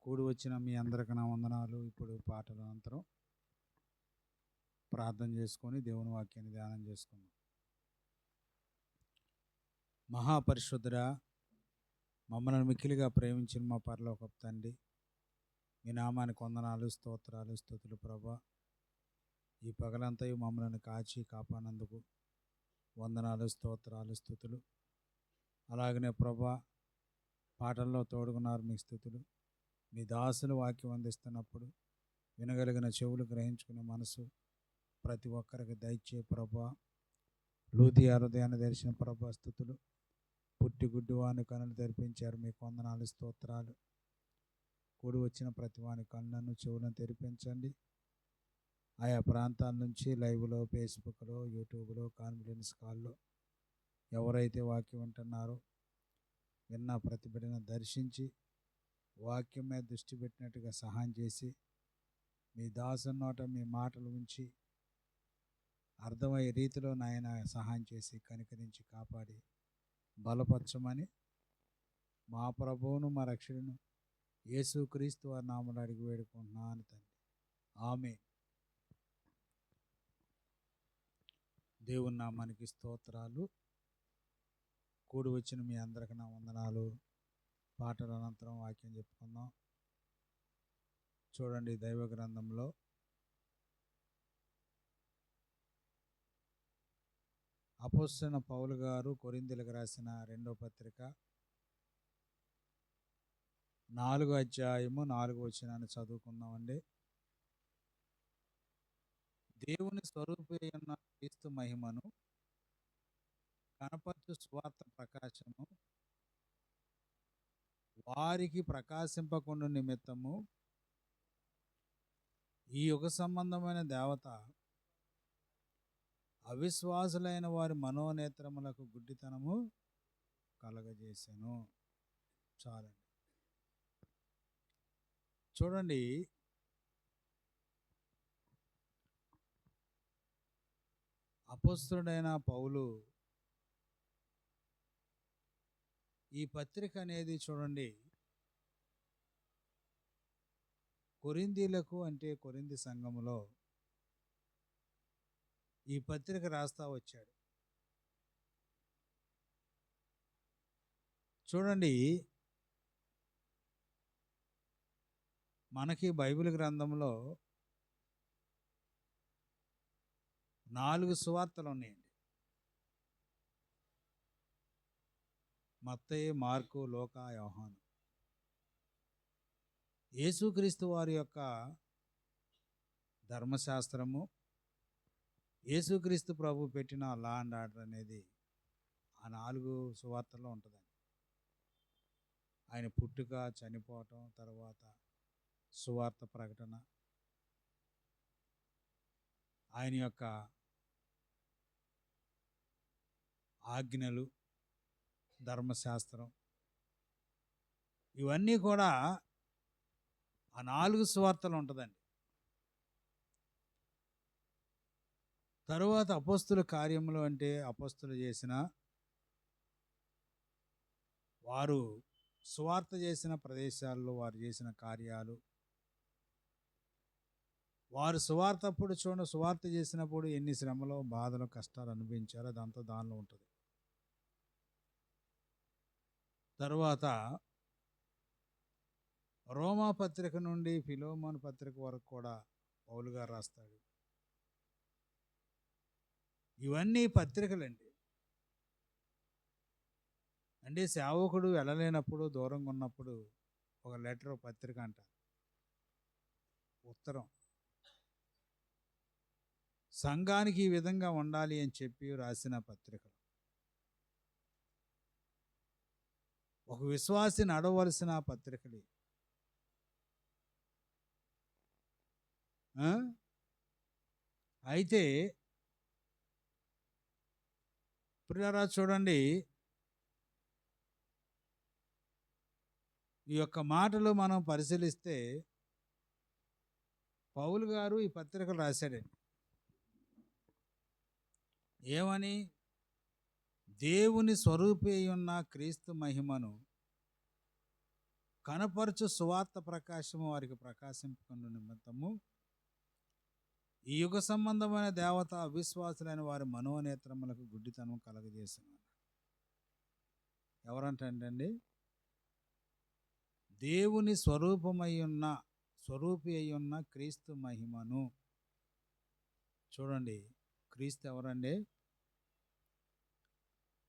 కూడి వచ్చిన మీ అందరికి నా వందనాలు. ఇప్పుడు పాటల అనంతరం ప్రార్థన చేసుకొని దేవుని వాక్యాన్ని ధ్యానం చేసుకుందాం. మహాపరిశుద్ధుడా, మమ్మల్ని మిక్కిలిగా ప్రేమించిన మా పరలోకపు తండ్రి, మీ నామానికి వందనాలు, స్తోత్రాలు, స్తుతులు ప్రభా. ఈ పగలంతయు మమ్మల్ని కాచి కాపాడినందుకు వందనాలు, స్తోత్రాలు, స్తుతులు. అలాగనే ప్రభా, పాటల్లో తోడుగున్నారు మీ స్తుతులు. మీ దాసులు వాక్యం అందిస్తున్నప్పుడు వినగలిగిన చెవులు గ్రహించుకునే మనసు ప్రతి ఒక్కరికి దయచే ప్రభా. లూదియా హృదయాన్ని తెరిచిన ప్రభా స్తుతులు. పుట్టి గుడ్డివాని కనులు తెరిపించారు, మీకు వందనాలు, స్తోత్రాలు. కూడి వచ్చిన ప్రతి వాని కళ్ళను చెవులను తెరిపించండి. ఆయా ప్రాంతాల నుంచి లైవ్లో, ఫేస్బుక్లో, యూట్యూబ్లో, కాన్ఫిడెన్స్ కాల్లో ఎవరైతే వాక్యం వింటున్నారో విన్న ప్రతి బిడ్డను దర్శించి వాక్యం మీద దృష్టి పెట్టినట్టుగా సహాయం చేసి మీ దాసుని నోట మీ మాటలు ఉంచి అర్థమయ్యే రీతిలో నాయన సహాయం చేసి కనికరించి కాపాడి బలపరచమని మా ప్రభువును మా రక్షకుడును యేసుక్రీస్తు వారి నామములో అడిగి వేడుకుంటున్నాను తండ్రి. ఆమేన్. దేవుని నామానికి స్తోత్రాలు. కూడి వచ్చిన మీ అందరికి నా వందనాలు. పాటల అనంతరం వాక్యం చెప్పుకుందాం. చూడండి, దైవ గ్రంథంలో అపోస్తలుడైన పౌలు గారు కొరింథీయులకు రాసిన 2వ పత్రిక 4వ అధ్యాయము 4వ వచనాన్ని చదువుకుందామండి. దేవుని స్వరూపమైన క్రీస్తు మహిమను కనపరచు సువార్త ప్రకాశము వారికి ప్రకాశింపకుండా నిమిత్తము ఈ యుగ సంబంధమైన దేవత అవిశ్వాసులైన వారి మనోనేత్రములకు గుడ్డితనము కలగజేసెను. చాలండి. చూడండి, అపోస్తలుడైన పౌలు ఈ పత్రిక అనేది చూడండి కొరింథీయులకు, అంటే కొరింథీ సంఘములో ఈ పత్రిక రాస్తా వచ్చాడు. చూడండి, మనకి బైబిల్ గ్రంథంలో 4 సువార్తలు ఉన్నాయండి. మత్తయి, మార్కు, లూకా, యోహాను. యేసుక్రీస్తు వారి యొక్క ధర్మశాస్త్రము, యేసుక్రీస్తు ప్రభు పెట్టిన లా అండ్ ఆర్డర్ అనేది ఆ 4 సువార్తల్లో ఉంటుందండి. ఆయన పుట్టుక, చనిపోవటం, తర్వాత సువార్త ప్రకటన, ఆయన యొక్క ఆజ్ఞలు, ధర్మశాస్త్రం, ఇవన్నీ కూడా ఆ 4 సువార్తలు ఉంటుందండి. తరువాత అపోస్తుల కార్యములు, అంటే అపోస్తులు చేసిన, వారు సువార్త చేసిన ప్రదేశాల్లో వారు చేసిన కార్యాలు, వారు సువార్తప్పుడు చూడండి, సువార్త చేసినప్పుడు ఎన్ని శ్రమలు, బాధలు, కష్టాలు అనుభవించారో అదంతా దానిలో ఉంటుంది. తరువాత రోమా పత్రిక నుండి ఫిలోమోను పత్రిక వరకు కూడా పౌలు గారు రాస్తాడు. ఇవన్నీ పత్రికలండి. అంటే సేవకుడు వెళ్ళలేనప్పుడు, దూరంగా ఉన్నప్పుడు ఒక లెటర్, పత్రిక అంటారు, ఉత్తరం. సంఘానికి ఈ విధంగా ఉండాలి అని చెప్పి రాసిన పత్రికలు. ఒక విశ్వాసి నడవలసిన పత్రికలు. అయితే ప్రియులారా, చూడండి, ఈ యొక్క మాటలు మనం పరిశీలిస్తే పౌలు గారు ఈ పత్రికలు రాశాడండి. ఏమని? దేవుని స్వరూపి ఉన్న క్రీస్తు మహిమను కనపరచు సువార్త ప్రకాశము వారికి ప్రకాశింపుకున్న నిమిత్తము ఈ యుగ సంబంధమైన దేవత అవిశ్వాసులైన వారి మనోనేత్రములకు గుడ్డితనం కలగజేసిన. ఎవరంటండి? దేవుని స్వరూపి అయి ఉన్న క్రీస్తు మహిమను. చూడండి, క్రీస్తు ఎవరండి?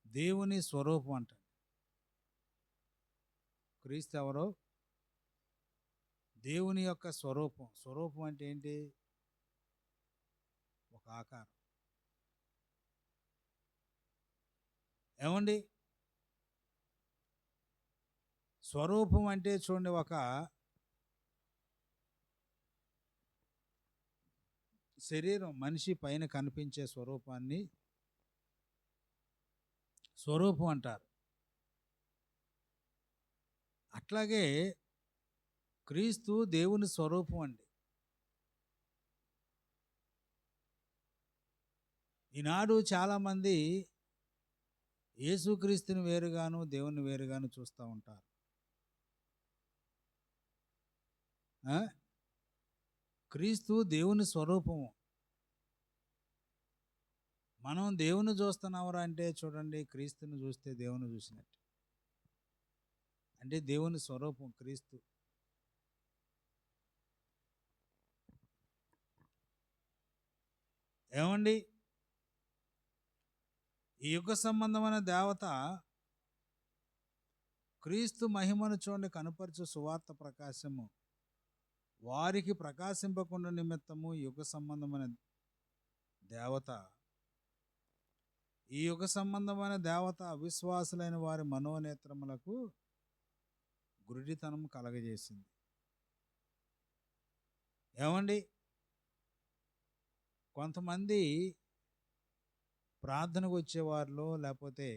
దేవుని స్వరూపం అంటాడు. క్రీస్తు ఎవరు? దేవుని యొక్క స్వరూపం. స్వరూపం అంటే ఏంటి? ఒక ఆకారం. ఏమండి? స్వరూపం అంటే చూడండి, ఒక శరీరం, మనిషి పైన కనిపించే స్వరూపాన్ని స్వరూపం అంటారు. అట్లాగే క్రీస్తు దేవుని స్వరూపం అండి. ఈనాడు చాలామంది యేసుక్రీస్తుని వేరుగాను దేవుని వేరుగాను చూస్తూ ఉంటారు. క్రీస్తు దేవుని స్వరూపము. మనం దేవుని చూస్తున్నావురా అంటే చూడండి, క్రీస్తుని చూస్తే దేవుని చూసినట్టు. అంటే దేవుని స్వరూపం క్రీస్తు. ఏమండి? ఈ యుగ సంబంధమైన దేవత క్రీస్తు మహిమను చూడండి కనుపరచు సువార్త ప్రకాశము వారికి ప్రకాశింపకుండా నిమిత్తము యుగ సంబంధమైన దేవత, ఈ యుగ సంబంధమైన దేవత అవిశ్వాసులైన వారి మనోనేత్రములకు గురుడితనం కలగజేసింది. ఏమండి? కొంతమంది ప్రార్థనకు వచ్చేవారిలో, లేకపోతే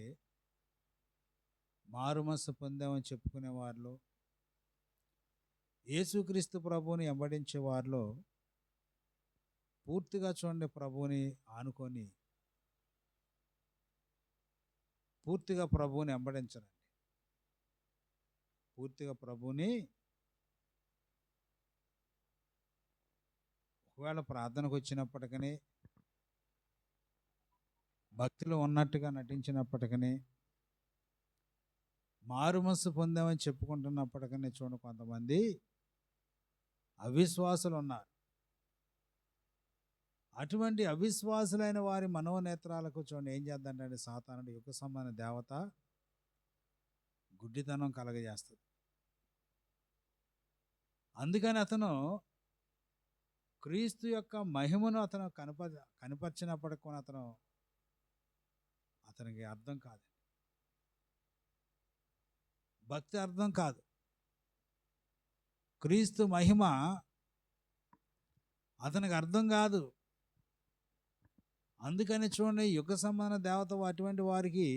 మారుమనస్సు పొందామని చెప్పుకునే వారిలో, యేసుక్రీస్తు ప్రభువుని వెంబడించే వారిలో పూర్తిగా చూడండి ప్రభువుని ఆనుకొని పూర్తిగా ప్రభువుని వెంబడించరండి. పూర్తిగా ప్రభువుని ఒకవేళ ప్రార్థనకు వచ్చినప్పటికీ, భక్తిలో ఉన్నట్టుగా నటించినప్పటికీ, మారుమనస్సు పొందామని చెప్పుకుంటున్నప్పటికీ చూడండి కొంతమంది అవిశ్వాసులు ఉన్నారు. అటువంటి అవిశ్వాసులైన వారి మనోనేత్రాలకు చూడండి ఏం చేద్దంటే సాతానుడు యుగ సంబంధ దేవత గుడ్డితనం కలగజేస్తుంది. అందుకని అతను క్రీస్తు యొక్క మహిమను అతను కనపరిచినప్పటికీ అతనికి అర్థం కాదు, భక్తి అర్థం కాదు. క్రీస్తు మహిమ అతనికి అర్థం కాదు. అందుకని చూడండి యుగ సంబంధ దేవత అటువంటి వారికి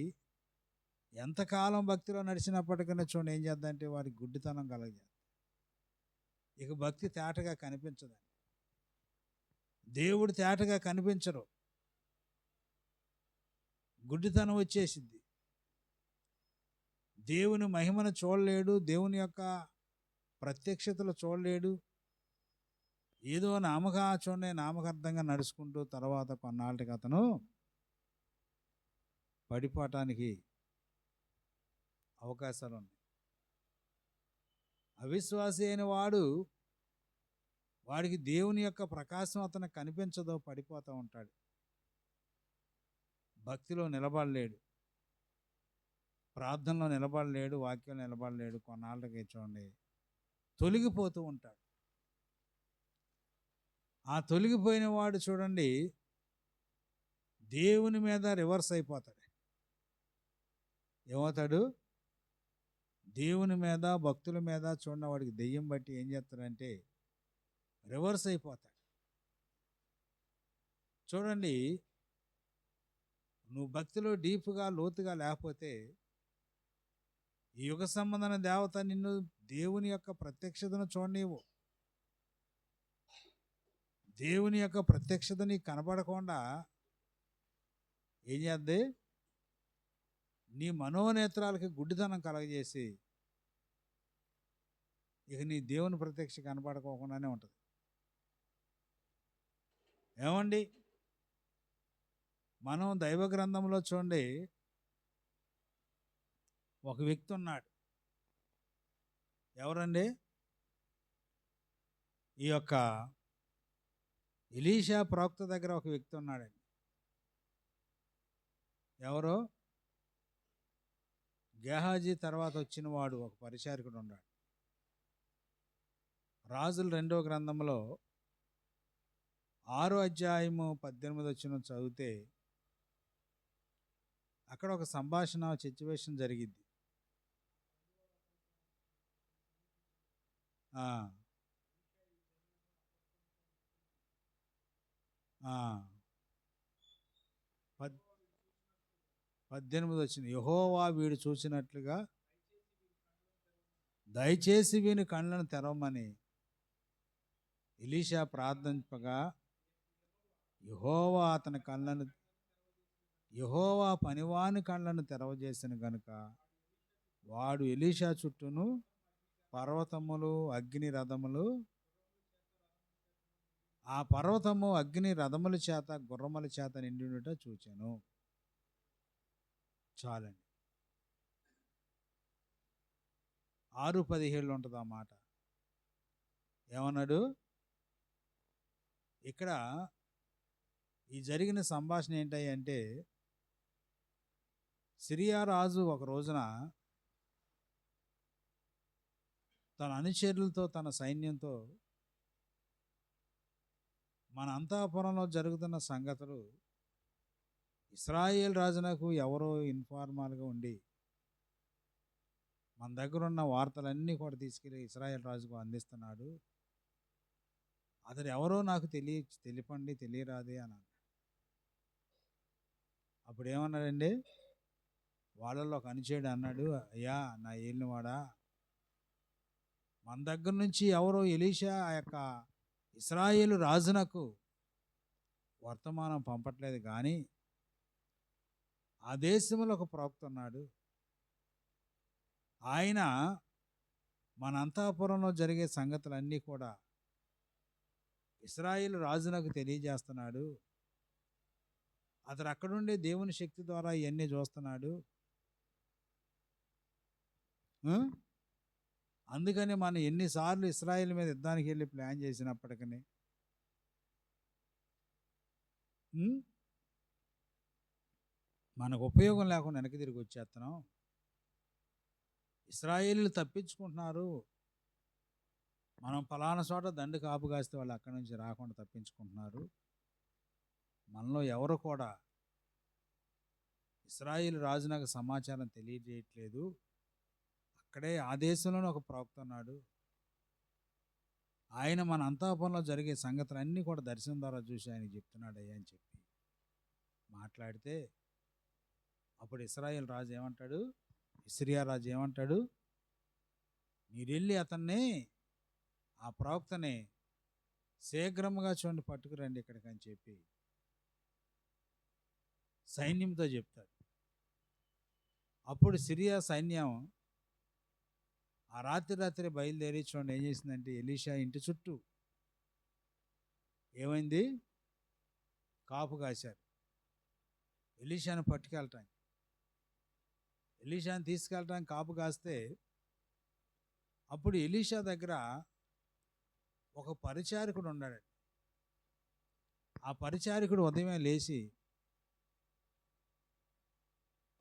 ఎంతకాలం భక్తిలో నడిచినప్పటికీ చూడండి ఏం చేద్దంటే వారికి గుడ్డితనం కలగజేస్తుంది. ఇక భక్తి తేటగా కనిపించదండి. దేవుడు తేటగా కనిపించరు. గుడ్డితనం వచ్చేసింది. దేవుని మహిమను చూడలేడు, దేవుని యొక్క ప్రత్యక్షతలు చూడలేడు. ఏదో నామకార్థంగా నడుచుకుంటూ తర్వాత కొన్నాళ్ళకి అతను పడిపోవటానికి అవకాశాలు ఉన్నాయి. అవిశ్వాసి అయిన వాడికి దేవుని యొక్క ప్రకాశం అతను కనిపించదో, పడిపోతూ ఉంటాడు. భక్తిలో నిలబడలేడు, ప్రార్థనలో నిలబడలేడు, వాక్యంలో నిలబడలేడు. కొన్నాళ్ళకి చూడండి తొలగిపోతూ ఉంటాడు. ఆ తొలగిపోయిన వాడు చూడండి దేవుని మీద రివర్స్ అయిపోతాడు. ఏమవుతాడు? దేవుని మీద, భక్తుల మీద చూడండి వాడికి దెయ్యం బట్టి ఏం చేస్తాడంటే రివర్స్ అయిపోతాడు. చూడండి, నువ్వు భక్తిలో డీప్గా లోతుగా లేకపోతే ఈ యుగ సంబంధమైన దేవత నిన్ను దేవుని యొక్క ప్రత్యక్షతను చూడనివ్వు. దేవుని యొక్క ప్రత్యక్షత నీకు కనపడకుండా ఏం చేద్ది? నీ మనోనేత్రాలకి గుడ్డితనం కలగజేసి ఇక నీ దేవుని ప్రత్యక్ష కనపడకోకుండానే ఉంటుంది. ఏమండి, మనం దైవ గ్రంథంలో చూడండి, ఒక వ్యక్తి ఉన్నాడు. ఎవరండి? ఈ యొక్క ఎలీషా ప్రవక్త దగ్గర ఒక వ్యక్తి ఉన్నాడండి. ఎవరో? గేహాజీ తర్వాత వచ్చిన వాడు ఒక పరిచారకుడు ఉన్నాడు. రాజుల 2వ గ్రంథంలో 6వ అధ్యాయము 18 చదివితే అక్కడ ఒక సంభాషణ సిచ్యువేషన్ జరిగిద్ది. ఆ 18 యెహోవా వీడు చూసినట్లుగా దయచేసి వీని కళ్ళను తెరవమని ఎలీషా ప్రార్థింపగా యెహోవా పనివాని కళ్ళను తెరవజేసిన గనుక వాడు ఎలీషా చుట్టూను పర్వతములు అగ్ని రథములు, ఆ పర్వతము అగ్ని రథముల చేత గుర్రముల చేత నిండినట చూచాను. చాలండి. 6:17 ఉంటుంది ఆ మాట. ఏమన్నాడు ఇక్కడ? ఈ జరిగిన సంభాషణ ఏంటి అంటే, సిరియా రాజు ఒక రోజున తన అనుచరులతో తన సైన్యంతో మన అంతఃపురంలో జరుగుతున్న సంగతులు ఇశ్రాయేల్ రాజునకు ఎవరో ఇన్ఫార్మల్గా ఉండి మన దగ్గర ఉన్న వార్తలన్నీ కూడా తీసుకెళ్ళి ఇశ్రాయేల్ రాజుకు అందిస్తున్నాడు. అతడు ఎవరో నాకు తెలిపండి, తెలియరాదే అన్నాడు. అప్పుడు ఏమన్నాడండి? వాళ్ళల్లో ఒక అనుచరుడు అన్నాడు, అయ్యా నా ఏలినవాడా, మన దగ్గర నుంచి ఎవరో ఎలీషా ఆ యొక్క ఇశ్రాయేలు రాజునకు వర్తమానం పంపట్లేదు, కానీ ఆ దేశంలో ఒక ప్రవక్త ఉన్నాడు. ఆయన మన అంతఃపురంలో జరిగే సంగతులన్నీ కూడా ఇశ్రాయేలు రాజునకు తెలియజేస్తున్నాడు. అతడు అక్కడుండే దేవుని శక్తి ద్వారా ఇవన్నీ చూస్తున్నాడు. అందుకని మనం ఎన్నిసార్లు ఇశ్రాయేల్ మీద యుద్ధానికి వెళ్ళి ప్లాన్ చేసినప్పటికీ మనకు ఉపయోగం లేకుండా వెనక్కి తిరిగి వచ్చేస్తున్నాం. ఇశ్రాయేలీలు తప్పించుకుంటున్నారు. మనం ఫలానా చోట దండు కాపు కాస్తే వాళ్ళు అక్కడి నుంచి రాకుండా తప్పించుకుంటున్నారు. మనలో ఎవరు కూడా ఇశ్రాయేలు రాజు నాకు సమాచారం తెలియజేయట్లేదు. అక్కడే ఆ దేశంలోనే ఒక ప్రవక్త ఉన్నాడు. ఆయన మన అంతఃపురంలో జరిగే సంగతులన్నీ కూడా దర్శనం ద్వారా చూసి ఆయన చెప్తున్నాడు అయ్యా అని చెప్పి మాట్లాడితే, అప్పుడు ఇశ్రాయేల్ రాజు ఏమంటాడు? సిరియా రాజు ఏమంటాడు? మీరు వెళ్ళి అతన్ని, ఆ ప్రవక్తని శీఘ్రముగా చూడండి పట్టుకురండి ఇక్కడికి అని చెప్పి సైన్యంతో చెప్తాడు. అప్పుడు సిరియా సైన్యం ఆ రాత్రి బయలుదేరి చూడండి ఏం చేసిందంటే, ఎలీషా ఇంటి చుట్టూ ఏమైంది? కాపు కాశారు ఎలీషాను పట్టుకెళ్ళటానికి. ఎలీషాని తీసుకెళ్ళటానికి కాపు కాస్తే అప్పుడు ఎలీషా దగ్గర ఒక పరిచారకుడు ఉన్నాడు. ఆ పరిచారకుడు ఉదయమే లేచి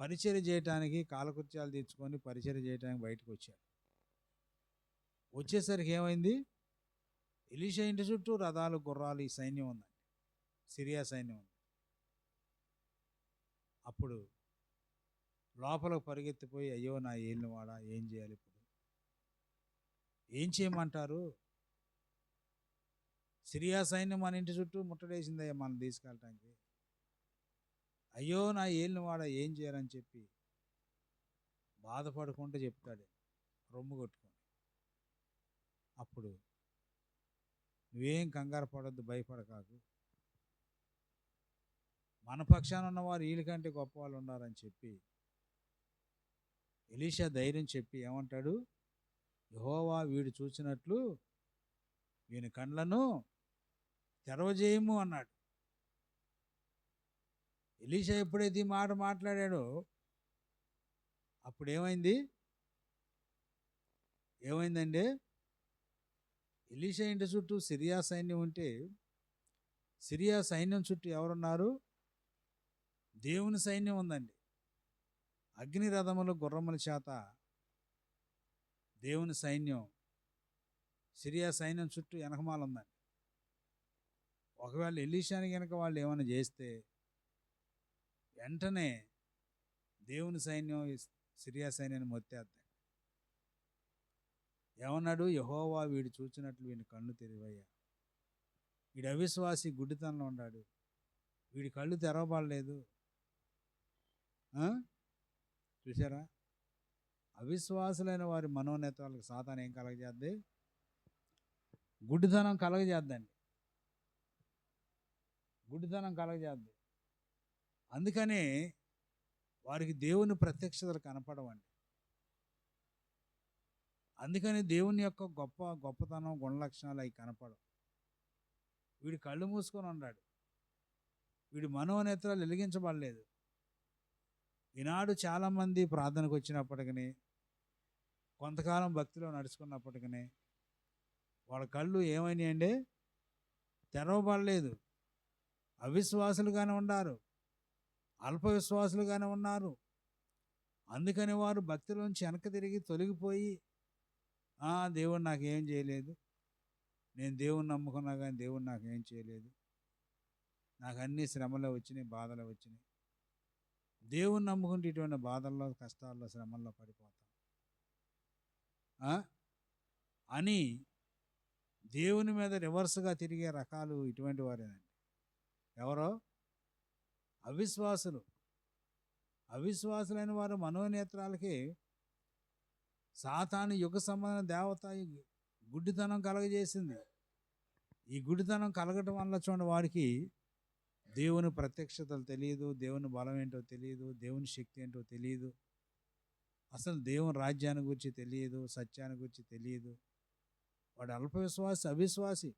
పరిచర్య చేయటానికి, కాలకృత్యాలు తీర్చుకొని పరిచర్య చేయడానికి బయటకు వచ్చాడు. వచ్చేసరికి ఏమైంది? ఎలీషా ఇంటి చుట్టూ రథాలు, గుర్రాలు, ఈ సైన్యం ఉందండి, సిరియా సైన్యం ఉంది. అప్పుడు లోపలకు పరిగెత్తిపోయి, అయ్యో నా ఏలినవాడా, ఏం చేయాలి ఇప్పుడు? ఏం చేయమంటారు? సిరియా సైన్యం మన ఇంటి చుట్టూ ముట్టడేసిందయ్యా మనం తీసుకెళ్ళటానికి. అయ్యో నా ఏలినవాడా, ఏం చేయాలని చెప్పి బాధపడుకుంటూ చెప్తాడు, రొమ్ము కొట్టుకొని. అప్పుడు నువ్వేం కంగారు పడొద్దు, భయపడకాకు, మన పక్షాన ఉన్నవారు వీళ్ళకంటే గొప్ప వాళ్ళు ఉన్నారని చెప్పి ఎలీషా ధైర్యం చెప్పి ఏమంటాడు? యెహోవా వీడు చూచినట్లు వీని కండ్లను తెరవజేయము అన్నాడు. ఎలీషా ఎప్పుడైతే ఈ మాట మాట్లాడాడో అప్పుడు ఏమైందండి? ఎలీషా ఇంటి చుట్టూ సిరియా సైన్యం ఉంటే, సిరియా సైన్యం చుట్టూ ఎవరున్నారు? దేవుని సైన్యం ఉందండి. అగ్ని రథములు గుర్రముల చేత దేవుని సైన్యం సిరియా సైన్యం చుట్టూ వెనకమాల ఉందండి. ఒకవేళ ఎలీషాని కనుక వాళ్ళు ఏమైనా చేస్తే వెంటనే దేవుని సైన్యం సిరియా సైన్యాన్ని మొత్తేద్దాం. ఏమన్నాడు? యెహోవా వీడు చూచినట్లు వీని కళ్ళు తెరివయ్యా. వీడు అవిశ్వాసి, గుడ్డితనంలో ఉన్నాడు, వీడి కళ్ళు తెరవబడలేదు. చూసారా? అవిశ్వాసులైన వారి మనోనేత్రాలకు సాతాను ఏం కలగజేద్ది? గుడ్డితనం కలగజేద్దండి. గుడ్డితనం కలగజేద్ది. అందుకనే వారికి దేవుని ప్రత్యక్షతలు కనపడవండి. అందుకని దేవుని యొక్క గొప్పతనం, గుణలక్షణాలు అవి కనపడవు. వీడు కళ్ళు మూసుకొని ఉన్నాడు, వీడి మనోనేత్రాలు వెలిగించబడలేదు. ఈనాడు చాలామంది ప్రార్థనకు వచ్చినప్పటికీ, కొంతకాలం భక్తిలో నడుచుకున్నప్పటికీ వాళ్ళ కళ్ళు ఏమైనాయండి? తెరవబడలేదు. అవిశ్వాసులుగానే ఉన్నారు, అల్ప విశ్వాసులుగానే ఉన్నారు. అందుకని వారు భక్తిలోంచి వెనక్కి తిరిగి తొలగిపోయి, దేవుడు నాకేం చేయలేదు, నేను దేవుణ్ణి నమ్ముకున్నా కానీ దేవుడు నాకేం చేయలేదు, నాకు అన్ని శ్రమలు వచ్చినాయి, బాధలు వచ్చినాయి. దేవుణ్ణి నమ్ముకుంటే ఇటువంటి బాధల్లో, కష్టాల్లో, శ్రమల్లో పడిపోతాం అని దేవుని మీద రివర్స్గా తిరిగే రకాలు ఇటువంటి వారేనండి. ఎవరో? అవిశ్వాసులు. అవిశ్వాసులైన వారు మనోనేత్రాలకి సాతాను యుగ సంబంధ దేవత గుడ్డితనం కలగజేసింది. ఈ గుడ్డితనం కలగటం వల్ల చూడండి, వారికి దేవుని ప్రత్యక్షతలు తెలియదు, దేవుని బలం ఏంటో తెలియదు, దేవుని శక్తి ఏంటో తెలియదు, అసలు దేవుని రాజ్యాన్ని గురించి తెలియదు, సత్యాన్ని గురించి తెలియదు. వాడు అల్ప విశ్వాసి, అవిశ్వాసి.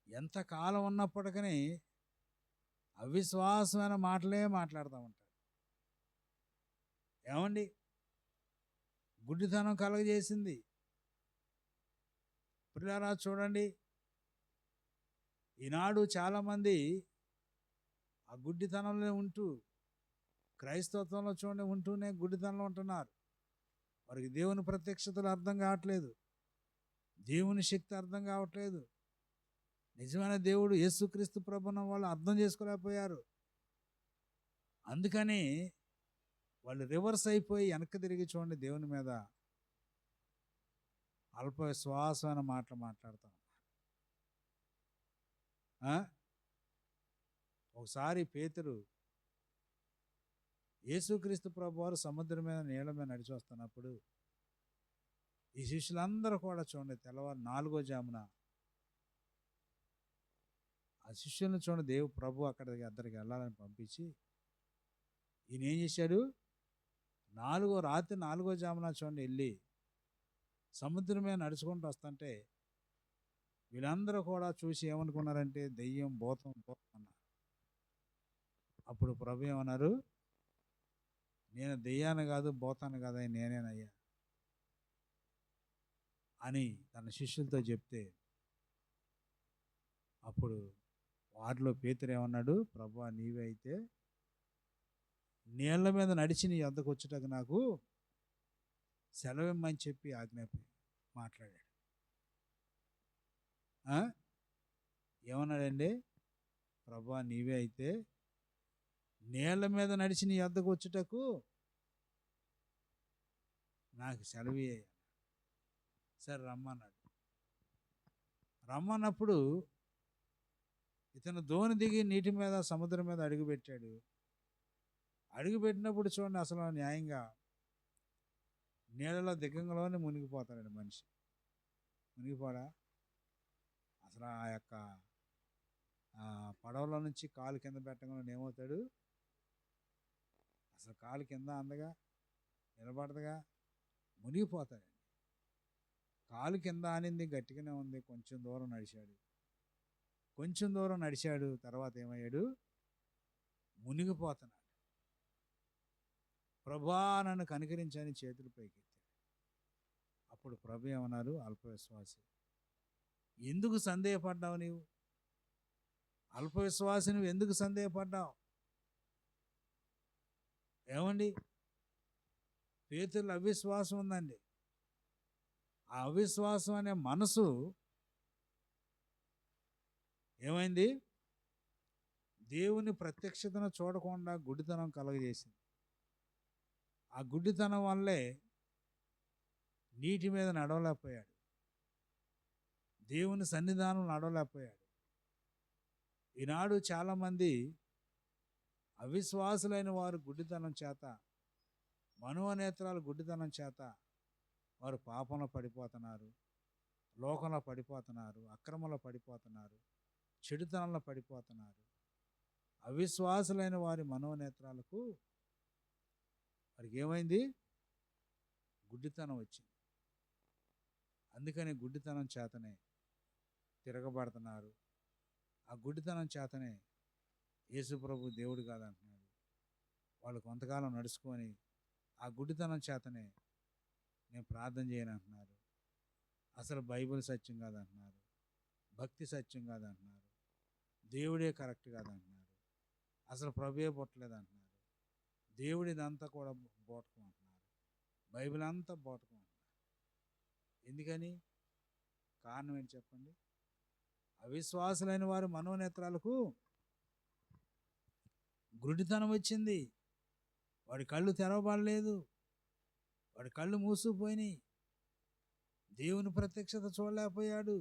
ఎంతకాలం ఉన్నప్పటికీ అవిశ్వాసమైన మాటలే మాట్లాడుతూ ఉంటాడు. ఏమండి? గుడ్డితనం కలగజేసింది. ప్రియులారా చూడండి, ఈనాడు చాలామంది ఆ గుడ్డితనంలో ఉంటూ, క్రైస్తవత్వంలో చూడండి ఉంటూనే గుడ్డితనంలో ఉంటున్నారు. వారికి దేవుని ప్రత్యక్షతలు అర్థం కావట్లేదు, దేవుని శక్తి అర్థం కావట్లేదు, నిజమైన దేవుడు యేసుక్రీస్తు ప్రభువును వాళ్ళు అర్థం చేసుకోలేకపోయారు. అందుకని వాళ్ళు రివర్స్ అయిపోయి వెనక్కి తిరిగి చూడండి దేవుని మీద అల్ప విశ్వాసమైన మాటలు మాట్లాడుతాం. ఒకసారి పేతురు యేసుక్రీస్తు ప్రభువారు సముద్రం మీద నీళ్ళ మీద నడిచి వస్తున్నప్పుడు ఈ శిష్యులందరూ కూడా చూడండి తెల్లవారు 4వ జామున ఆ శిష్యులను చూడండి ప్రభు అక్కడికి అద్దరికి వెళ్ళాలని పంపించి ఈయన ఏం చేశాడు? రాత్రి 4వ జామున చూడండి వెళ్ళి సముద్రం మీద నడుచుకుంటూ వస్తుంటే వీళ్ళందరూ కూడా చూసి ఏమనుకున్నారంటే దెయ్యం, భూతం అన్నారు. అప్పుడు ప్రభు ఏమన్నారు? నేను దెయ్యాన్ని కాదు, భూతాన్ని కాదు, నేనేనయ్యా అని తన శిష్యులతో చెప్తే, అప్పుడు వారిలో పేతురు ఏమన్నాడు? ప్రభువా, నీవే అయితే నీళ్ల మీద నడిచి నీ వద్దకు వచ్చుటకు నాకు సెలవిమ్మని చెప్పి ఆజ్ఞాపి మాట్లాడాడు. ఏమన్నాడండి? ప్రభువా, నీవే అయితే నీళ్ల మీద నడిచి నీ వద్దకు వచ్చుటకు నాకు సెలవి. సరే రమ్మన్నాడు. రమ్మన్నప్పుడు ఇతను దోణి దిగి నీటి మీద, సముద్రం మీద అడుగుపెట్టాడు. అడుగుపెట్టినప్పుడు చూడండి, అసలు న్యాయంగా నీళ్ళలో దిగ్గంలోనే మునిగిపోతాడండి మనిషి. మునిగిపోడా? అసలు ఆ యొక్క పడవలో నుంచి కాలు కింద పెట్టగానే ఏమవుతాడు? అసలు కాలు కింద అందగా నిలబడదుగా, మునిగిపోతాడండి. కాలు కింద ఆనింది, గట్టిగానే ఉంది. కొంచెం దూరం నడిచాడు. కొంచెం దూరం నడిచాడు, తర్వాత ఏమయ్యాడు? మునిగిపోతున్నాడు. ప్రభా నన్ను కనికరించని చేతులు పైకెత్తాడు. అప్పుడు ప్రభు ఏమన్నారు? అల్పవిశ్వాసి, ఎందుకు సందేహపడ్డావు నీవు? అల్పవిశ్వాసి, నువ్వు ఎందుకు సందేహపడ్డావు? ఏమండి, పేతురులో అవిశ్వాసం ఉందండి. ఆ అవిశ్వాసం అనే మనసు ఏమైంది? దేవుని ప్రత్యక్షతను చూడకుండా గుడ్డితనం కలగజేసింది. ఆ గుడ్డితనం వల్లే నీటి మీద నడవలేకపోయాడు, దేవుని సన్నిధానం నడవలేకపోయాడు. ఈనాడు చాలామంది అవిశ్వాసులైన వారు గుడ్డితనం చేత, మనోనేత్రాలు గుడ్డితనం చేత వారు పాపంలో పడిపోతున్నారు, లోకంలో పడిపోతున్నారు, అక్రమంలో పడిపోతున్నారు, చెడుతనంలో పడిపోతున్నారు. అవిశ్వాసులైన వారి మనోనేత్రాలకు వారికి ఏమైంది? గుడ్డితనం వచ్చింది. అందుకని గుడ్డితనం చేతనే తిరగబడుతున్నారు. ఆ గుడ్డితనం చేతనే యేసు ప్రభు దేవుడు కాదంటున్నాడు. వాళ్ళు కొంతకాలం నడుచుకొని ఆ గుడ్డితనం చేతనే నేను ప్రార్థన చేయను అంటున్నారు. అసలు బైబిల్ సత్యం కాదంటున్నారు, భక్తి సత్యం కాదంటున్నారు, దేవుడే కరెక్ట్ కాదంటున్నారు, అసలు ప్రభువే పుట్టలేదు అంటున్నారు, దేవుడిదంతా కూడా బోటకం అంటున్నారు, బైబిల్ అంతా బోటకం అంటున్నారు. ఎందుకని? కారణం ఏంటి చెప్పండి? అవిశ్వాసులైన వారి మనోనేత్రాలకు గుడ్డితనం వచ్చింది. వాడి కళ్ళు తెరవబడలేదు, వాడి కళ్ళు మూసుకుపోయినాయి. దేవుని ప్రత్యక్షత చూడలేకపోయాడు,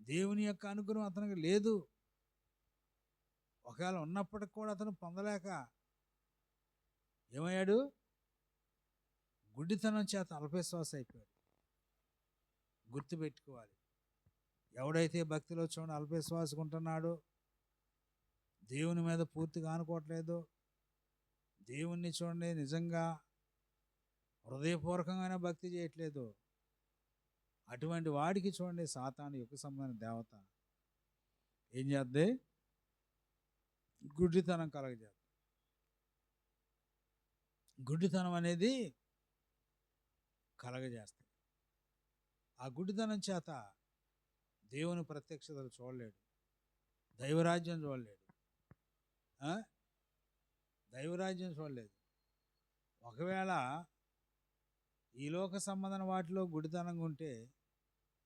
దేవుని యొక్క అనుగ్రహం అతనికి లేదు. ఒకవేళ ఉన్నప్పటికి కూడా అతను పొందలేక ఏమయ్యాడు? గుడ్డితనం చేత అల్పవిశ్వాస అయిపోయాడు. గుర్తుపెట్టుకోవాలి, ఎవడైతే భక్తిలో చూడండి అల్పవిశ్వాసగా ఉంటున్నాడో, దేవుని మీద పూర్తిగా ఆనుకోవట్లేదు, దేవుణ్ణి చూడండి నిజంగా హృదయపూర్వకమైన భక్తి చేయట్లేదు, అటువంటి వాడికి చూడండి సాతాను యుగ సంబంధమైన దేవత ఏం చేద్ది? గుడ్డితనం కలగజేద్ది. గుడ్డితనం అనేది కలగజేస్తుంది. ఆ గుడ్డితనం చేత దేవుని ప్రత్యక్షతలు చూడలేడు, దైవరాజ్యం చూడలేడు, దైవరాజ్యం చూడలేదు. ఒకవేళ ఈ లోక సంబంధమైన వాటిలో గుడితనంగా ఉంటే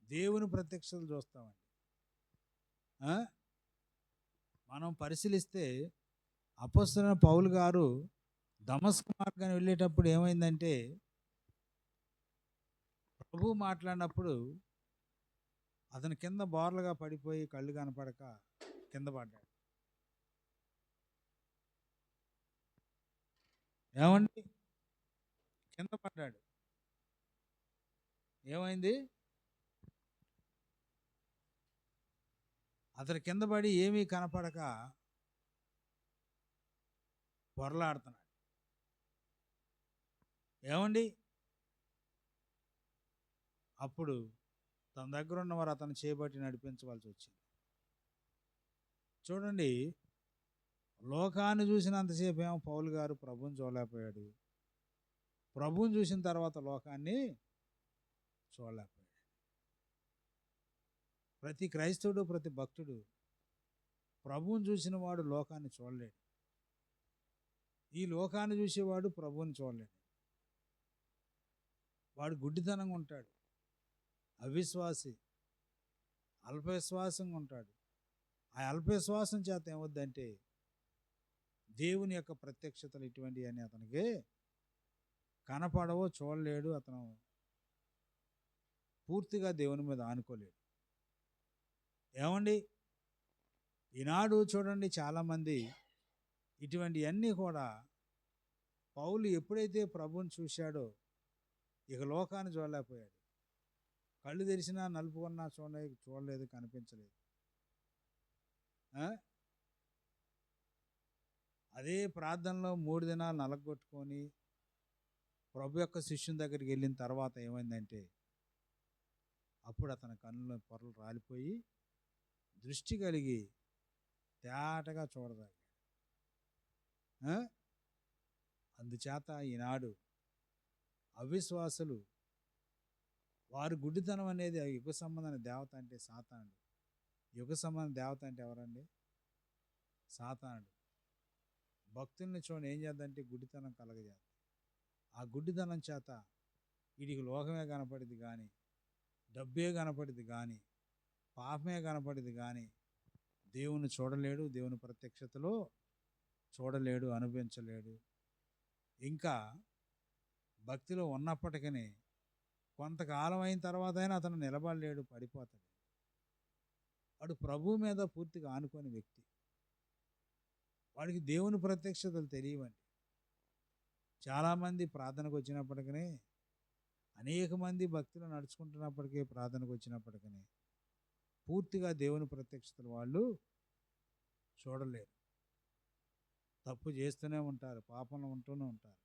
దేవుని ప్రత్యక్షతలు చూస్తామండి. మనం పరిశీలిస్తే అపొస్తలుడైన పౌలు గారు దమస్కు మార్గాన్ని వెళ్ళేటప్పుడు ఏమైందంటే, ప్రభు మాట్లాడినప్పుడు అతని కింద బోర్లుగా పడిపోయి కళ్ళు కనపడక కింద పడ్డాడు. ఏమండి, కింద పడ్డాడు. ఏమైంది? అతని కింద పడి ఏమీ కనపడక పొరలాడుతున్నాడు. ఏమండి, అప్పుడు తన దగ్గర ఉన్నవారు అతను చేపట్టి నడిపించవలసి వచ్చింది. చూడండి, లోకాన్ని చూసినంతసేపు ఏమో పౌలు గారు ప్రభువుని చూడలేకపోయాడు, ప్రభువుని చూసిన తర్వాత లోకాన్ని చూడలేకపోయాడు. ప్రతి క్రైస్తవుడు, ప్రతి భక్తుడు ప్రభువుని చూసిన వాడు లోకాన్ని చూడలేడు, ఈ లోకాన్ని చూసేవాడు ప్రభువుని చూడలేడు. వాడు గుడ్డితనంగా ఉంటాడు, అవిశ్వాసి, అల్పవిశ్వాసంగా ఉంటాడు. ఆ అల్పవిశ్వాసం చేత ఏమవుద్దంటే దేవుని యొక్క ప్రత్యక్షతలు ఇటువంటివన్నీ అతనికి కనపడవో, చూడలేడు, అతను పూర్తిగా దేవుని మీద ఆనుకోలేడు. ఏమండి, ఈనాడు చూడండి చాలామంది ఇటువంటివన్నీ కూడా పౌలు ఎప్పుడైతే ప్రభువుని చూశాడో ఇక లోకాన్ని చూడలేకపోయాడు. కళ్ళు తెరిచినా నలుపుకున్నా చూడలేదు, కనిపించలేదు. అదే ప్రార్థనలో 3 దినాలు నలగొట్టుకొని ప్రభు యొక్క శిష్యుని దగ్గరికి వెళ్ళిన తర్వాత ఏమైందంటే అప్పుడు అతని కన్నులో పొరలు రాలిపోయి దృష్టి కలిగి తేటగా చూడదాగా. అందుచేత ఈనాడు అవిశ్వాసులు వారు గుడ్డితనం అనేది యుగ సంబంధమైన దేవత అంటే సాతానుడు. యుగ సంబంధం దేవత అంటే ఎవరండి? సాతానుడు. భక్తుల్ని చూడండి ఏం చేద్దంటే గుడ్డితనం కలగజేద్దాం. ఆ గుడ్డితనం చేత వీడికి లోకమే కనపడింది కానీ, డబ్బే కనపడింది కానీ, పాపమే కనపడింది కానీ దేవుని చూడలేడు, దేవుని ప్రత్యక్షతలో చూడలేడు, అనుభవించలేడు. ఇంకా భక్తిలో ఉన్నప్పటికీ కొంతకాలం అయిన తర్వాత అయినా అతను నిలబడలేడు, పడిపోతాడు. వాడు ప్రభువు మీద పూర్తిగా ఆనుకోని వ్యక్తి. వాడికి దేవుని ప్రత్యక్షతలు తెలియవండి. చాలామంది ప్రార్థనకు వచ్చినప్పటికీ, అనేక మంది భక్తులు నడుచుకుంటున్నప్పటికీ, ప్రార్థనకు వచ్చినప్పటికీ పూర్తిగా దేవుని ప్రత్యక్షతలు వాళ్ళు చూడలేరు. తప్పు చేస్తూనే ఉంటారు, పాపంలో ఉంటూనే ఉంటారు.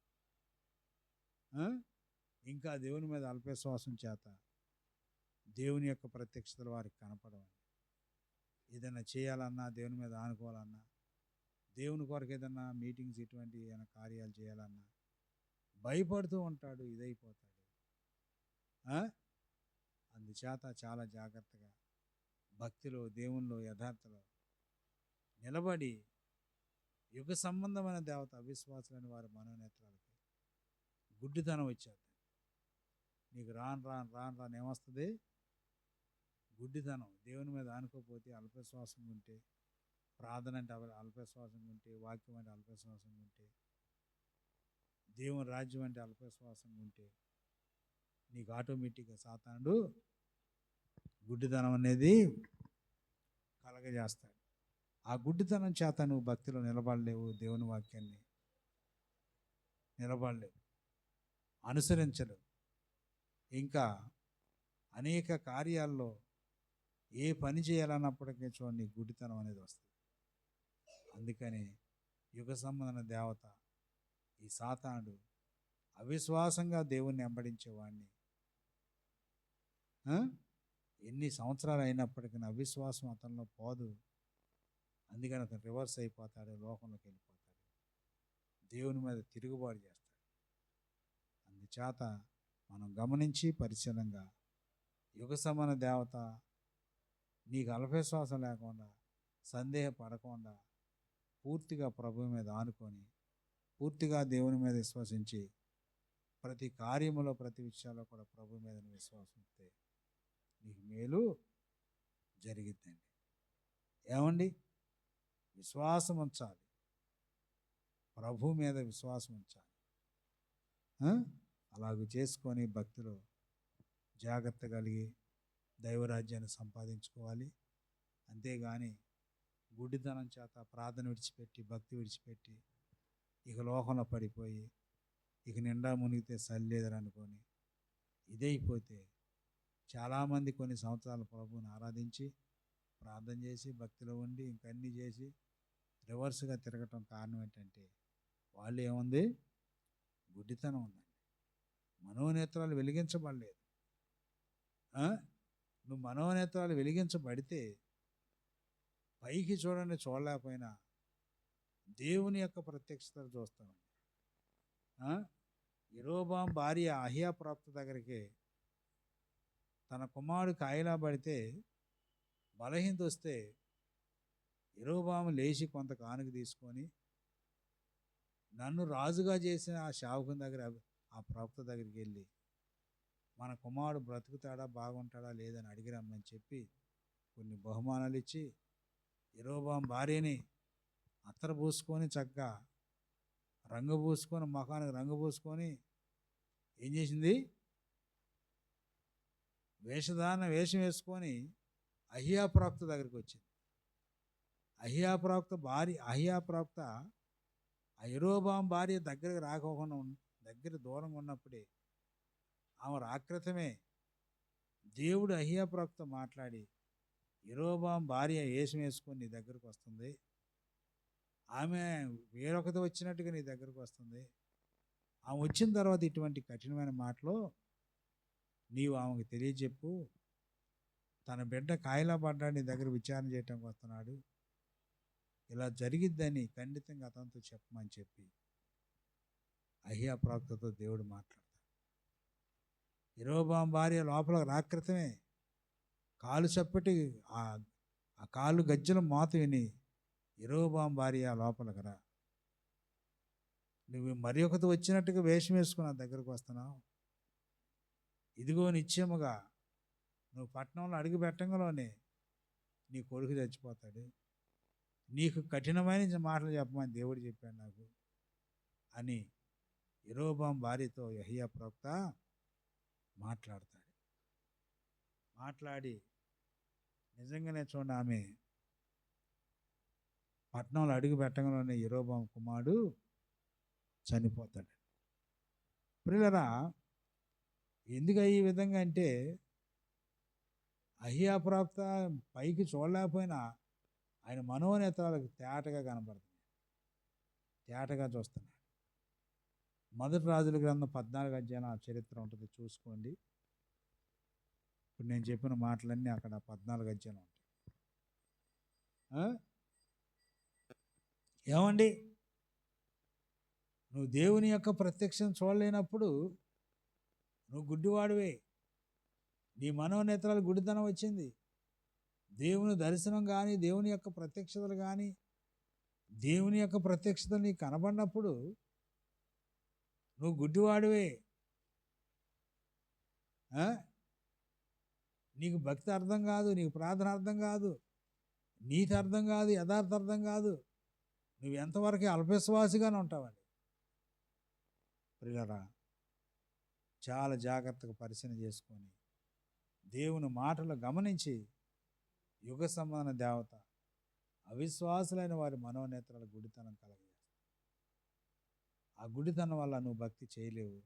ఇంకా దేవుని మీద అల్పవిశ్వాసం చేత దేవుని యొక్క ప్రత్యక్షతలు వారికి కనపడవండి. ఏదైనా చేయాలన్నా, దేవుని మీద ఆనుకోవాలన్నా, దేవుని కొరకు ఏదన్నా మీటింగ్స్ ఇటువంటి ఏదైనా కార్యాలు చేయాలన్నా భయపడుతూ ఉంటాడు, ఇదైపోతాడు. అందుచేత చాలా జాగ్రత్తగా భక్తిలో, దేవునిలో, యథార్థలో నిలబడి యుగ సంబంధమైన దేవత అవిశ్వాసులని వారి మనోనేత్రాలకి గుడ్డితనం వచ్చేది. నీకు రాను ఏమొస్తుంది? గుడ్డితనం. దేవుని మీద ఆనుకోపోతే, అల్పవిశ్వాసంగా ఉంటే, ప్రార్థన అంటే అల్పవిశ్వాసంగా ఉంటే, వాక్యం అంటే అల్పవిశ్వాసంగా ఉంటే, దేవుని రాజ్యం అంటే అల్పవిశ్వాసంగా ఉంటే నీకు ఆటోమేటిక్గా సాతానుడు గుడ్డితనం అనేది కలగజేస్తాడు. ఆ గుడ్డితనం చేత నువ్వు భక్తిలో నిలబడలేవు, దేవుని వాక్యాన్ని నిలబడలేవు, అనుసరించలేవు. ఇంకా అనేక కార్యాల్లో ఏ పని చేయాలన్నప్పటికీ చూడండి గుడ్డితనం అనేది వస్తుంది. అందుకని యుగ సంబంధమైన దేవత ఈ సాతానుడు అవిశ్వాసంగా దేవుణ్ణి వెంబడించేవాడిని ఎన్ని సంవత్సరాలు అయినప్పటికీ అవిశ్వాసం అతనిలో పోదు. అందుకని అతను రివర్స్ అయిపోతాడు, లోకంలోకి వెళ్ళిపోతాడు, దేవుని మీద తిరుగుబాటు చేస్తాడు. అందుచేత మనం గమనించి పరిశీలనగా యుగ సమాన దేవత నీకు అల్పవిశ్వాసం లేకుండా, సందేహపడకుండా పూర్తిగా ప్రభువు మీద ఆనుకొని, పూర్తిగా దేవుని మీద విశ్వసించి ప్రతి కార్యములో, ప్రతి విషయాల్లో కూడా ప్రభు మీద విశ్వాసం ఉంటే నీకు మేలు జరిగిద్దండి. ఏమండి? విశ్వాసం ఉంచాలి, ప్రభు మీద విశ్వాసం ఉంచాలి. అలాగూ చేసుకొని భక్తిలో జాగ్రత్త కలిగి దైవరాజ్యాన్ని సంపాదించుకోవాలి. అంతేగాని గుడ్డితనం చేత ప్రార్థన విడిచిపెట్టి, భక్తి విడిచిపెట్టి ఇక లోకంలో పడిపోయి ఇక నిండా మునిగితే సరిలేదని అనుకొని ఇదైపోతే చాలామంది కొన్ని సంవత్సరాల ప్రభువుని ఆరాధించి, ప్రార్థన చేసి, భక్తిలో ఉండి ఇంకన్నీ చేసి రివర్స్గా తిరగటం కారణం ఏంటంటే వాళ్ళు ఏముంది? గుడ్డితనం ఉందండి. మనోనేత్రాలు వెలిగించబడలేదు. నువ్వు మనోనేత్రాలు వెలిగించబడితే పైకి చూడలేకపోయినా దేవుని యొక్క ప్రత్యక్షతలు చూస్తామండి. యెరోబాము భార్య అహియా ప్రవక్త దగ్గరికి తన కుమారుడు కాయిలా పడితే బలహీనత వస్తే యెరోబాము లేచి కొంత కానుక తీసుకొని నన్ను రాజుగా చేసిన ఆ సేవకుని దగ్గర, ఆ ప్రవక్త దగ్గరికి వెళ్ళి మన కుమారుడు బ్రతుకుతాడా, బాగుంటాడా లేదని అడిగిరమ్మని చెప్పి కొన్ని బహుమానాలు ఇచ్చి యెరోబాము భార్యని అత్తర పూసుకొని, చక్కగా రంగు పూసుకొని, ముఖానికి రంగు పూసుకొని ఏం చేసింది? వేషం వేసుకొని అహియా ప్రవక్త దగ్గరికి వచ్చింది. అహియా ప్రవక్త ఆ యెరోబాము భార్య దగ్గరికి రాకోకుండా దగ్గర దూరంగా ఉన్నప్పుడే ఆమె రాకృతమే దేవుడు అహియా ప్రవక్త మాట్లాడి, యెరోబాము భార్య వేషం వేసుకొని నీ దగ్గరకు వస్తుంది, ఆమె వేరొకటి వచ్చినట్టుగా నీ దగ్గరకు వస్తుంది, ఆమె వచ్చిన తర్వాత ఇటువంటి కఠినమైన మాటలు నీవు ఆమెకు తెలియజెప్పు, తన బిడ్డ కాయలా పడ్డాడు, నీ దగ్గర విచారణ చేయటానికి వస్తున్నాడు, ఇలా జరిగిద్దని ఖండితంగా అతనితో చెప్పమని చెప్పి అహియా ప్రవక్తతో దేవుడు మాట్లాడతాడు. యెరోబాము భార్య లోపల రాక్రితమే కాలు చప్పటి ఆ కాలు గజ్జల మోత విని, యెరోబాము భార్య లోపలికి రా, నువ్వు మరి ఒకటి వచ్చినట్టుగా వేషం వేసుకుని నా దగ్గరకు వస్తున్నావు. ఇదిగో నిశ్చయముగా నువ్వు పట్టణంలో అడుగు పెట్టంగానే నీ కొడుకు చచ్చిపోతాడు, నీకు కఠినమైన మాటలు చెప్పమని దేవుడు చెప్పాడు నాకు అని యెరోబాము భార్యతో యెహోయా ప్రవక్త మాట్లాడతాడు. మాట్లాడి నిజంగానే చూడండి, ఆమె పట్టణంలో అడుగు పెట్టంగానే యెరోబాము కుమారుడు చనిపోతాడు. ప్రియులారా, ఎందుకు ఈ విధంగా అంటే అహియా ప్రవక్త పైకి చూడలేకపోయినా ఆయన మనోనేత్రాలకు తేటగా కనబడుతుంది, తేటగా చూస్తున్నాడు. మొదటి రాజుల గ్రంథం 14 అధ్యాయం ఆ చరిత్ర ఉంటుంది, చూసుకోండి. ఇప్పుడు నేను చెప్పిన మాటలన్నీ అక్కడ 14 అధ్యాయం ఉంటాయి. ఏమండి, నువ్వు దేవుని యొక్క ప్రత్యక్షం చూడలేనప్పుడు నువ్వు గుడ్డివాడివే, నీ మనోనేత్రాలు గుడితనం వచ్చింది. దేవుని దర్శనం కానీ, దేవుని యొక్క ప్రత్యక్షతలు కానీ, దేవుని యొక్క ప్రత్యక్షత నీకు కనబడినప్పుడు నువ్వు గుడ్డివాడివే. నీకు భక్తి అర్థం కాదు, నీకు ప్రార్థన అర్థం కాదు, నీతి అర్థం కాదు, యథార్థ అర్థం కాదు, నువ్వు ఎంతవరకు అల్పవిశ్వాసిగానే ఉంటావండి. ప్రియులారా, చాలా జాగ్రత్తగా పరిశీలన చేసుకొని దేవుని మాటలు గమనించి యుగ సంబంధ దేవత అవిశ్వాసులైన వారి మనోనేత్రాల గుడితనం కలగజేస్తుంది. ఆ గుడితనం వల్ల నువ్వు భక్తి చేయలేవు,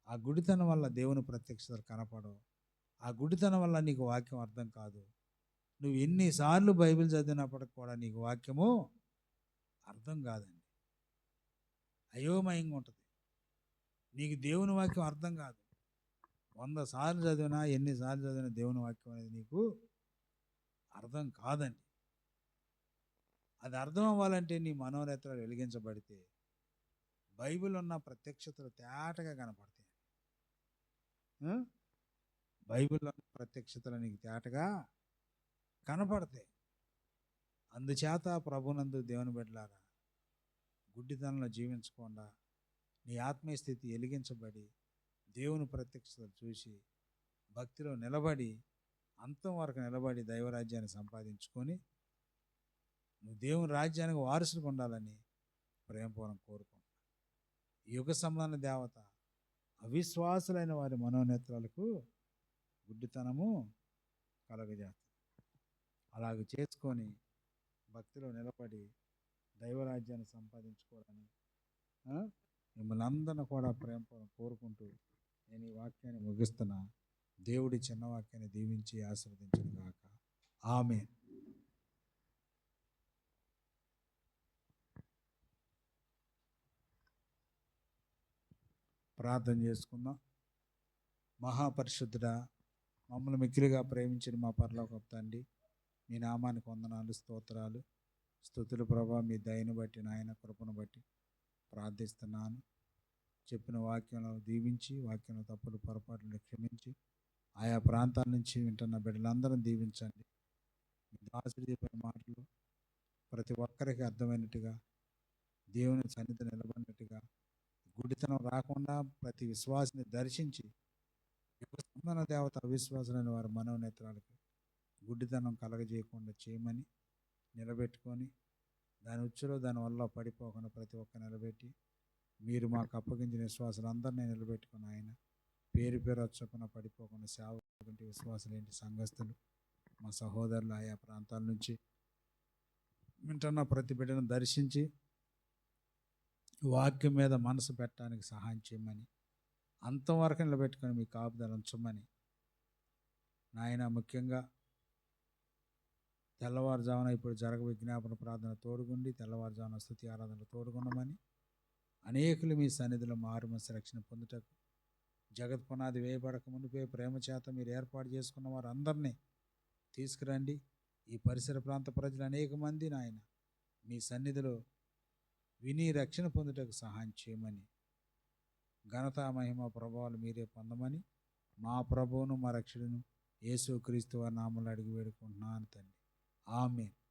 ఆ గుడితనం వల్ల దేవుని ప్రత్యక్షతలు కనపడవు, ఆ గుడితనం వల్ల నీకు వాక్యం అర్థం కాదు. నువ్వు ఎన్నిసార్లు బైబిల్ చదివినప్పటికి కూడా నీకు వాక్యము అర్థం కాదండి, అయోమయంగా ఉంటుంది. నీకు దేవుని వాక్యం అర్థం కాదు. 100 సార్లు చదివినా, ఎన్నిసార్లు చదివినా దేవుని వాక్యం అనేది నీకు అర్థం కాదండి. అది అర్థం అవ్వాలంటే నీ మనోనేత్రాలు వెలిగించబడితే బైబిల్ ఉన్న ప్రత్యక్షతలు తేటగా కనపడతాయి. బైబిల్లో ఉన్న ప్రత్యక్షతలు నీకు తేటగా కనపడతాయి. అందుచేత ప్రభునందు దేవుని బిడ్డలారా, గుడ్డితనంలో జీవించకుండా నీ ఆత్మీయ స్థితి వెలిగించబడి దేవుని ప్రత్యక్షతలు చూసి భక్తిలో నిలబడి అంతం వరకు నిలబడి దైవరాజ్యాన్ని సంపాదించుకొని నువ్వు దేవుని రాజ్యానికి వారసులకు ఉండాలని ప్రేమపూర్వకం కోరుకుంటున్నాను. ఈ యుగ సంబంధ దేవత అవిశ్వాసులైన వారి మనోనేత్రాలకు గుడ్డితనము కలగజేస్తుంది. అలాగే చేసుకొని భక్తిలో నిలబడి దైవరాజ్యాన్ని సంపాదించుకోవాలని మిమ్మల్ని అందరిని కూడా ప్రేమపూర్వకం కోరుకుంటూ నేను ఈ వాక్యాన్ని ముగిస్తున్నా. దేవుడి చిన్న వాక్యాన్ని దీవించి ఆశీర్వదించును గాక. ఆమేన్. ప్రార్థన చేసుకుందాం. మహాపరిశుద్ధుడా, మమ్మల్ని మిక్కిలిగా ప్రేమించిన మా పరలోకపు తండ్రి, మీ నామానికి వందనాలు, స్తోత్రాలు, స్తుతులు ప్రభా. మీ దయను బట్టి, నాయన కృపను బట్టి ప్రార్థిస్తున్నాను. చెప్పిన వాక్యంలో దీవించి, వాక్యంలో తప్పులు పొరపాట్లు క్షమించి, ఆయా ప్రాంతాల నుంచి వింటున్న బిడ్డలందరూ దీవించండి. దాసుడు చెప్పిన మాటలు ప్రతి ఒక్కరికి అర్థమైనట్టుగా, దేవుని సన్నిధి నిలబడినట్టుగా, గుడితనం రాకుండా ప్రతి విశ్వాసిని దర్శించి సంబంధ దేవత అవిశ్వాసులైన వారి మనోనేత్రాలకు గుడ్డితనం కలగజేయకుండా చేయమని నిలబెట్టుకొని దాని ఉచ్చులో దానివల్ల పడిపోకుండా ప్రతి ఒక్క నిలబెట్టి మీరు మాకు అప్పగించిన విశ్వాసులందరినీ నిలబెట్టుకుని ఆయన పేరు పేరు వచ్చకుండా పడిపోకుండా సేవకుంటే విశ్వాసులు ఏంటి సంఘస్థులు మా సహోదరులు ఆయా ప్రాంతాల నుంచి వింటున్న ప్రతి బిడ్డను దర్శించి వాక్యం మీద మనసు పెట్టడానికి సహాయం చేయమని అంతవరకు నిలబెట్టుకొని మీ కాపుదల ఉంచమని నాయన. ముఖ్యంగా తెల్లవారుజామున ఇప్పుడు జరగ విజ్ఞాపన ప్రార్థన తోడుగుండి తెల్లవారుజామున స్తుతి ఆరాధనలు తోడుగుండమని, అనేకులు మీ సన్నిధిలో మారుమనసు రక్షణ పొందుటకు జగత్ పునాది వేయబడక మునిపే ప్రేమ చేత మీరు ఏర్పాటు చేసుకున్న వారందరినీ తీసుకురండి. ఈ పరిసర ప్రాంత ప్రజలు అనేక మంది నాయన మీ సన్నిధిలో విని రక్షణ పొందుటకు సహాయం చేయమని, ఘనత మహిమ ప్రభావాలు మీరే పొందమని మా ప్రభువును మా రక్షకుడును యేసుక్రీస్తు వారి నామములో అడిగి వేడుకుంటున్నాను తండ్రి. ఆమేన్.